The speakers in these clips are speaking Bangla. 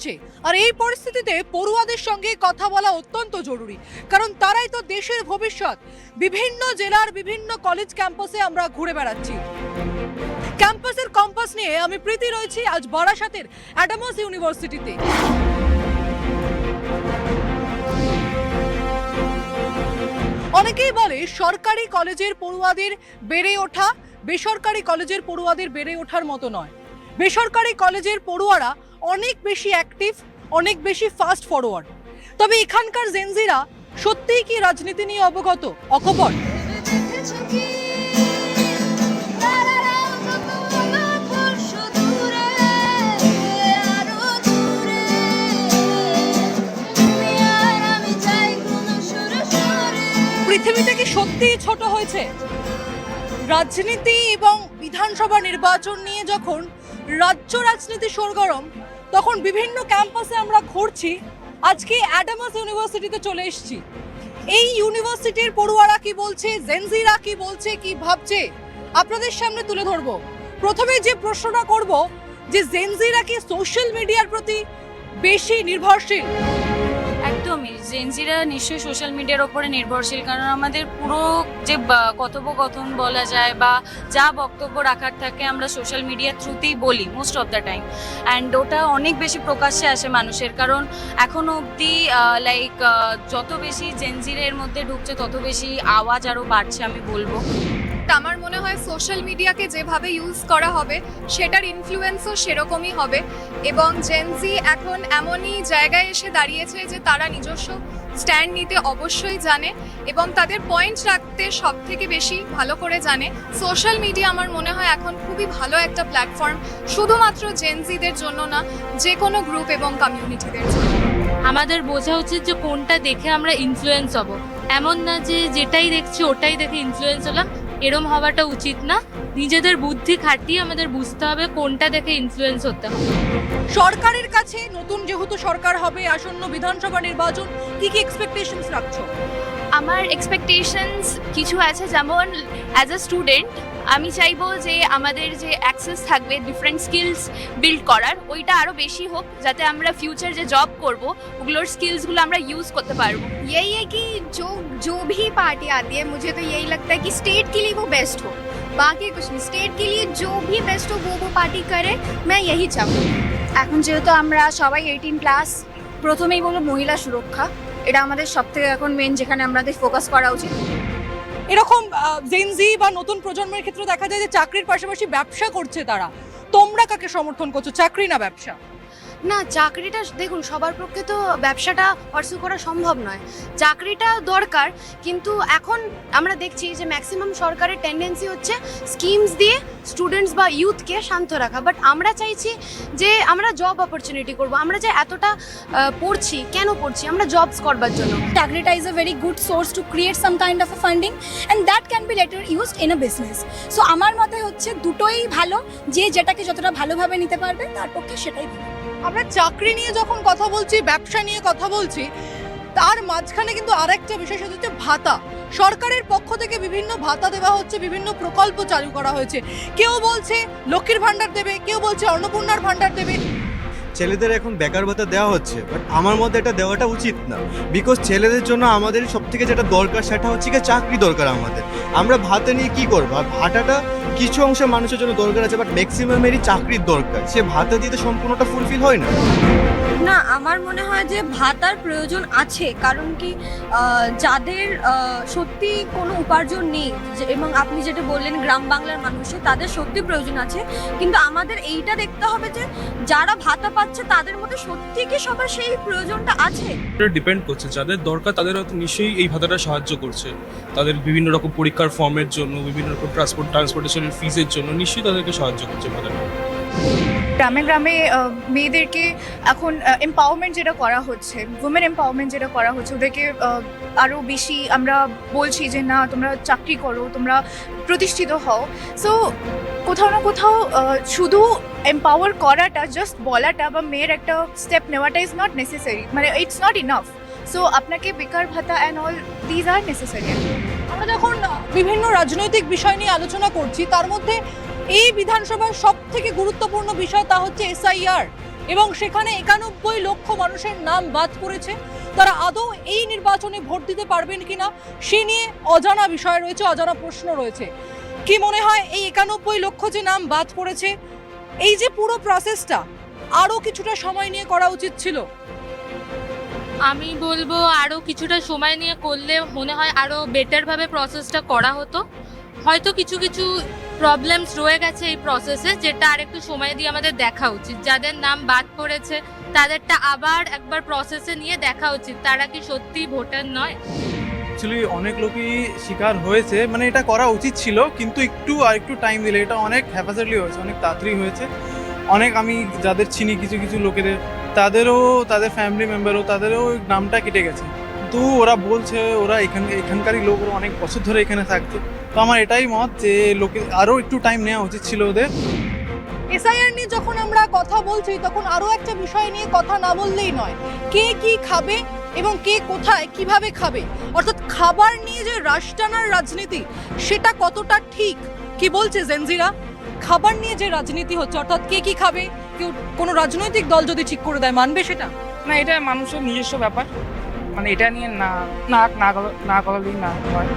আসছে, আর এই পরিস্থিতিতে পড়ুয়াদের সঙ্গে কথা বলা অত্যন্ত জরুরি, কারণ তারাই তো দেশের ভবিষ্যৎ। বিভিন্ন জেলার বিভিন্ন কলেজ ক্যাম্পাসে আমরা ঘুরে বেড়াচ্ছি। ক্যাম্পাসের কম্পাস নিয়ে আমি প্রীতি রয়েছি আজ বারাসাতের অ্যাডামাস ইউনিভার্সিটিতে। অনেকেই বলে সরকারি কলেজের পড়ুয়াদের বেড়ে ওঠা বেসরকারি কলেজের পড়ুয়াদের বেড়ে ওঠার মতো নয়। বেসরকারি কলেজের পড়ুয়ারা অনেক বেশি অ্যাক্টিভ, অনেক বেশি ফাস্ট ফরওয়ার্ড। তবে এখানকার জেনজিরা সত্যিই কি রাজনীতি নিয়ে অবগত, অকপট? পৃথিবী থেকে সত্যিই ছোট হয়েছে? রাজনীতি এবং বিধানসভা নির্বাচন নিয়ে যখন রাজ্য রাজনীতি সরগরম, তখন বিভিন্ন ক্যাম্পাসে আমরা ঘুরছি। আজকে অ্যাডামাস ইউনিভার্সিটিতে চলে এসেছি। এই ইউনিভার্সিটির পড়ুয়ারা কি বলছে, জেনজিরা কি বলছে, কি ভাবছে, আপনাদের সামনে তুলে ধরবো। প্রথমে যে প্রশ্নটা করব, যে জেনজিরা কি সোশ্যাল মিডিয়ার প্রতি বেশি নির্ভরশীল? একদমই, জেনজিরা নিশ্চয়ই সোশ্যাল মিডিয়ার ওপরে নির্ভরশীল, কারণ আমাদের পুরো যে কথোপকথন বলা যায় বা যা বক্তব্য রাখার থাকে আমরা সোশ্যাল মিডিয়ার থ্রুতেই বলি most of the time. And ওটা অনেক বেশি প্রকাশ্যে আসে মানুষের, কারণ এখনও অবধি যত বেশি জেনজিরা এর মধ্যে ঢুকছে তত বেশি আওয়াজ আরও বাড়ছে আমি বলবো। আমার মনে হয় সোশ্যাল মিডিয়াকে যেভাবে ইউজ করা হবে সেটার ইনফ্লুয়েন্সও সেরকমই হবে, এবং জেনজি এখন এমনই জায়গায় এসে দাঁড়িয়েছে যে তারা নিজস্ব স্ট্যান্ড নিতে অবশ্যই জানে এবং তাদের পয়েন্ট রাখতে সব থেকে বেশি ভালো করে জানে। সোশ্যাল মিডিয়া আমার মনে হয় এখন খুবই ভালো একটা প্ল্যাটফর্ম, শুধুমাত্র জেনজিদের জন্য না, যে কোনো গ্রুপ এবং কমিউনিটিদের জন্য। আমাদের বোঝা উচিত যে কোনটা দেখে আমরা ইনফ্লুয়েন্স হব। এমন না যে যেটাই দেখছি ওটাই দেখে ইনফ্লুয়েন্স হলাম, এরম হওয়াটা উচিত না। নিজেদের বুদ্ধি খাটিয়ে আমাদের বুঝতে হবে কোনটা দেখে ইনফ্লুয়েন্স হতে হবে। সরকারের কাছে নতুন যেহেতু সরকার হবে, আসন্ন বিধানসভা নির্বাচন, কি কি এক্সপেকটেশনস রাখছো? আমার এক্সপেকটেশনস কিছু আছে, যেমন অ্যাজ আ স্টুডেন্ট আমি চাইবো যে আমাদের যে অ্যাক্সেস থাকবে ডিফারেন্ট স্কিলস বিল্ড করার, ওইটা আরও বেশি হোক, যাতে আমরা ফিউচার যে জব করব ওগুলোর স্কিলসগুলো আমরা ইউজ করতে পারবো। यही है कि जो भी पार्टी आती है, मुझे तो यही लगता है कि स्टेट के लिए वो बेस्ट हो, बाकी कुछ नहीं। स्टेट के लिए जो भी बेस्ट हो वो पार्टी करे, मैं यही चाहूँ। এখন যেহেতু আমরা সবাই 18+, প্রথমেই বলবো মহিলা সুরক্ষা, এটা আমাদের সবথেকে এখন মেন, যেখানে আমাদের ফোকাস করা উচিত। এরকম জেনজি বা নতুন প্রজন্মের ক্ষেত্রে দেখা যায় যে চাকরির পাশাপাশি ব্যবসা করছে তারা। তোমরা কাকে সমর্থন করছো, চাকরি না ব্যবসা? না, চাকরিটা দেখুন সবার পক্ষে তো ব্যবসাটা পার্সু করা সম্ভব নয়, চাকরিটা দরকার। কিন্তু এখন আমরা দেখছি যে ম্যাক্সিমাম সরকারের টেন্ডেন্সি হচ্ছে স্কিমস দিয়ে স্টুডেন্টস বা ইউথকে শান্ত রাখা, বাট আমরা চাইছি যে আমরা জব অপরচুনিটি করব। আমরা যে এতটা পড়ছি, কেন পড়ছি? আমরা জবস করবার জন্য। চাকরিটা is a very good source to create some kind of a funding and that can be letter used in a business. So আমার মতে হচ্ছে দুটোই ভালো, যে যেটাকে যতটা ভালোভাবে নিতে পারবে তার পক্ষে সেটাই ভালো। আমরা চাকরি নিয়ে যখন কথা বলছি, ব্যবসা নিয়ে কথা বলছি, তার মাঝখানে কিন্তু আরেকটা বিষয়, সেটা হচ্ছে ভাতা। সরকারের পক্ষ থেকে বিভিন্ন ভাতা দেওয়া হচ্ছে, বিভিন্ন প্রকল্প চালু করা হয়েছে। কেউ বলছে লক্ষ্মীর ভান্ডার দেবে, কেউ বলছে অন্নপূর্ণার ভান্ডার দেবে। ছেলেদের এখন বেকার ভাতা দেওয়া হচ্ছে, বাট আমার মতে এটা দেওয়াটা উচিত না। বিকজ ছেলেদের জন্য আমাদের সব থেকে যেটা দরকার সেটা হচ্ছে কি চাকরি দরকার আমাদের। আমরা ভাতা নিয়ে কি করবো? আর ভাতাটা কিছু অংশে মানুষের জন্য দরকার আছে, বাট ম্যাক্সিমামেরই চাকরির দরকার। সে ভাতা দিয়ে তো সম্পূর্ণটা ফুলফিল হয় না। না, আমার মনে হয় যে ভাতার প্রয়োজন আছে, কারণ কি যাদের সত্যি কোনো উপার্জন নেই, এবং আপনি যেটা বললেন গ্রাম বাংলার মানুষের, তাদের সত্যি প্রয়োজন আছে। কিন্তু আমাদের এইটা দেখতে হবে যে যারা ভাতা পাচ্ছে তাদের মধ্যে সত্যি কি সবার সেই প্রয়োজনটা আছে। এটা ডিপেন্ড করছে, যাদের দরকার তাদের হয়তো নিশ্চয়ই এই ভাতাটা সাহায্য করছে। তাদের বিভিন্ন রকম পরীক্ষার ফর্মের জন্য, বিভিন্ন রকম ট্রান্সপোর্টেশনের ফিজের জন্য নিশ্চয়ই তাদেরকে সাহায্য করছে ভাতাটা। গ্রামে গ্রামে মেয়েদেরকে এখন এম্পাওয়ারমেন্ট যেটা করা হচ্ছে, উইমেন এম্পাওয়ারমেন্ট যেটা করা হচ্ছে, ওদেরকে আরও বেশি আমরা বলছি যে না, তোমরা চাকরি করো, তোমরা প্রতিষ্ঠিত হও। সো কোথাও না কোথাও শুধু এম্পাওয়ার করাটা, জাস্ট বলাটা বা মেয়ের একটা স্টেপ নেওয়াটা ইজ নট নেসেসারি, মানে ইটস নট ইনাফ। সো আপনাকে বেকার ভাতা and all these are necessary. আমরা যখন বিভিন্ন রাজনৈতিক বিষয় নিয়ে আলোচনা করছি, তার মধ্যে এই বিধানসভার সব থেকে গুরুত্বপূর্ণ বিষয় তা হচ্ছে SIR এবং সেখানে 91 লক্ষ মানুষের নাম বাদ পড়েছে। তারা আদৌ এই নির্বাচনে ভোট দিতে পারবেন কিনা সে নিয়ে অজানা বিষয় রয়েছে, অজানা প্রশ্ন রয়েছে। কি মনে হয় এই 91 লক্ষ যে নাম বাদ পড়েছে, এই যে পুরো প্রসেসটা আরো কিছুটা সময় নিয়ে করা উচিত ছিল? আমি বলবো আরও কিছুটা সময় নিয়ে করলে মনে হয় আরও বেটারভাবে প্রসেসটা করা হতো। হয়তো কিছু কিছু প্রবলেমস রয়ে গেছে এই প্রসেসে, যেটা আরেকটু সময় দিয়ে আমাদের দেখা উচিত। যাদের নাম বাদ পড়েছে তাদেরটা আবার একবার প্রসেসে নিয়ে দেখা উচিত, তারা কি সত্যি ভোটার নয়। অ্যাকচুয়ালি অনেক লোকই শিকার হয়েছে, মানে এটা করা উচিত ছিল, কিন্তু একটু টাইম দিলে এটা অনেক হ্যাপাসেটলি হয়েছে, অনেক তাড়াতাড়ি হয়েছে। অনেক আমি যাদের চিনি কিছু কিছু লোকেদের, তাদেরও তাদের ফ্যামিলি মেম্বারও তাদেরও নামটা কেটে গেছে, কিন্তু ওরা বলছে ওরা এখানকারই লোক, ওরা অনেক বছর ধরে এখানে থাকছে। তো আমার এটাই মত যে লোকে আরও একটু টাইম নেওয়া উচিত ছিল ওদের। এসআইআর নিয়ে যখন আমরা কথা বলছি তখন আরো একটা বিষয় নিয়ে কথা না বললেই নয়, কে কি খাবে এবং কে কোথায় কিভাবে খাবে, অর্থাৎ খাবার নিয়ে যে রাশ টানার রাজনীতি সেটা কতটা ঠিক? কি বলছে জেনজিরা? খাবার নিয়ে যে রাজনীতি হচ্ছে, অর্থাৎ কে কি খাবে, কেউ কোনো রাজনৈতিক দল যদি ঠিক করে দেয় মানবে সেটা? না, এটা মানুষের নিজস্ব ব্যাপার, মানে এটা নিয়ে না করালেই না হয়।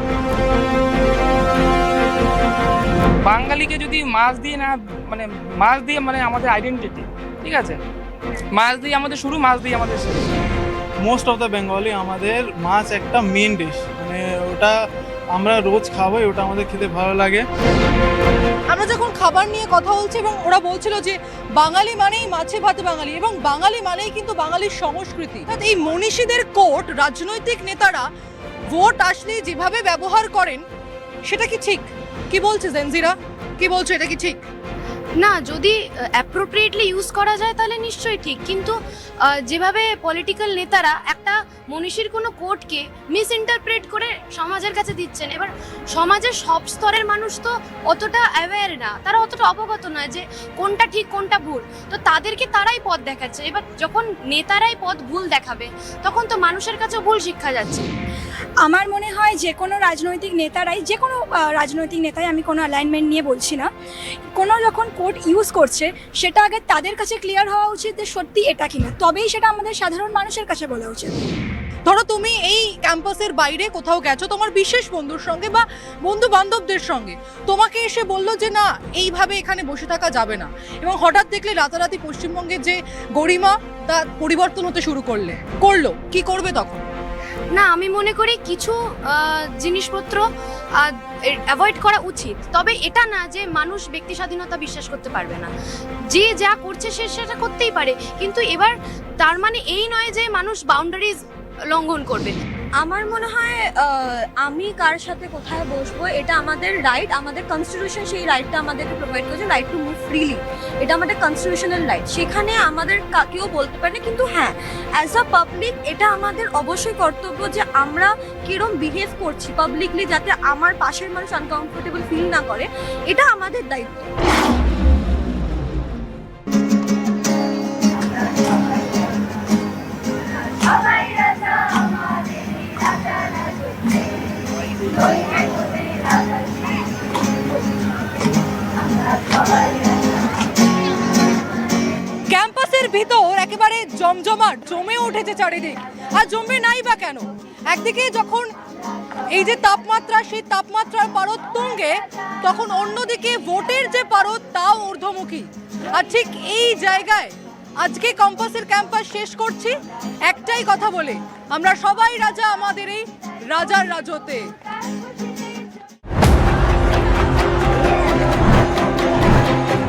বাঙালিকে যদি মাছ দিয়ে মানে আমাদের আইডেন্টিটি, ঠিক আছে, মাছ দিয়ে আমাদের শুরু, মাছ দিয়ে আমাদের শেষ। মোস্ট অফ দ্য বেঙ্গলি আমাদের মাছ একটা মেন ডিশ, মানে ওটা আমরা রোজ খাবোই, ওটা আমাদের খেতে ভালো লাগে। আমরা যখন খাবার নিয়ে কথা বলছি এবং ওরা বলছিল যে বাঙালি মানেই মাছে ভাতে বাঙালি, এবং বাঙালি মানেই কিন্তু বাঙালির সংস্কৃতি। এই মনীষীদের কোট রাজনৈতিক নেতারা ভোট আসলে যেভাবে ব্যবহার করেন সেটা কি ঠিক? কি বলছে জেনজিরা, কি বলছে, এটা কি ঠিক? না, যদি অ্যাপ্রোপ্রিয়েটলি ইউজ করা যায় তাহলে নিশ্চয়ই ঠিক, কিন্তু যেভাবে পলিটিক্যাল নেতারা একটা মনীষীর কোনো কোটকে মিস ইন্টারপ্রেট করে সমাজের কাছে দিচ্ছেন, এবার সমাজের সব স্তরের মানুষ তো অতটা অ্যাওয়্যার না, তারা অতটা অবগত নয় যে কোনটা ঠিক কোনটা ভুল, তো তাদেরকে তারাই পথ দেখাচ্ছে। এবার যখন নেতারাই পথ ভুল দেখাবে তখন তো মানুষের কাছেও ভুল শিক্ষা যাচ্ছে। আমার মনে হয় যে কোনো রাজনৈতিক নেতারাই, যে কোনো রাজনৈতিক নেতাই, আমি কোনো অ্যালাইনমেন্ট নিয়ে বলছি না, কোনো যখন কোড ইউজ করছে সেটা আগে তাদের কাছে ক্লিয়ার হওয়া উচিত যে সত্যি এটা কিনা, তবেই সেটা আমাদের সাধারণ মানুষের কাছে বলা উচিত। ধরো তুমি এই ক্যাম্পাসের বাইরে কোথাও গেছো তোমার বিশেষ বন্ধুর সঙ্গে বা বন্ধু বান্ধবদের সঙ্গে, তোমাকে এসে বললো যে না এইভাবে এখানে বসে থাকা যাবে না, এবং হঠাৎ দেখলে রাতারাতি পশ্চিমবঙ্গের যে গরিমা তা পরিবর্তন হতে শুরু করলো, কি করবে তখন? না, আমি মনে করি কিছু জিনিসপত্র অ্যাভয়েড করা উচিত, তবে এটা না যে মানুষ ব্যক্তি স্বাধীনতা বিশ্বাস করতে পারবে না, যে যা করছে সে সেটা করতেই পারে, কিন্তু এবার তার মানে এই নয় যে মানুষ বাউন্ডারিজ লঙ্ঘন করবে। আমার মনে হয় আমি কার সাথে কোথায় বসবো এটা আমাদের রাইট, আমাদের কনস্টিটিউশন সেই রাইটটা আমাদেরকে প্রোভাইড করেছে, রাইট টু মুভ ফ্রিলি, এটা আমাদের কনস্টিটিউশনাল রাইট, সেখানে আমাদের কেউ বলতে পারে না। কিন্তু হ্যাঁ, অ্যাজ আ পাবলিক এটা আমাদের অবশ্যই কর্তব্য যে আমরা কিরম বিহেভ করছি পাবলিকলি, যাতে আমার পাশের মানুষ আনকমফোর্টেবল ফিল না করে, এটা আমাদের দায়িত্ব। ক্যাম্পাসের ভিতর একেবারে জমজমাট, জমে উঠেছে চারিদিক, আর জমবে নাই বা কেন? একদিকে যখন এই যে তাপমাত্রা, সেই তাপমাত্রার পারদ তুঙ্গে, তখন অন্যদিকে ভোটের যে পারদ তাও ঊর্ধ্বমুখী। আর ঠিক এই জায়গায় আজকে ক্যাম্পাস শেষ করছি একটাই কথা বলে, আমরা সবাই রাজা আমাদের এই রাজার রাজত্বে।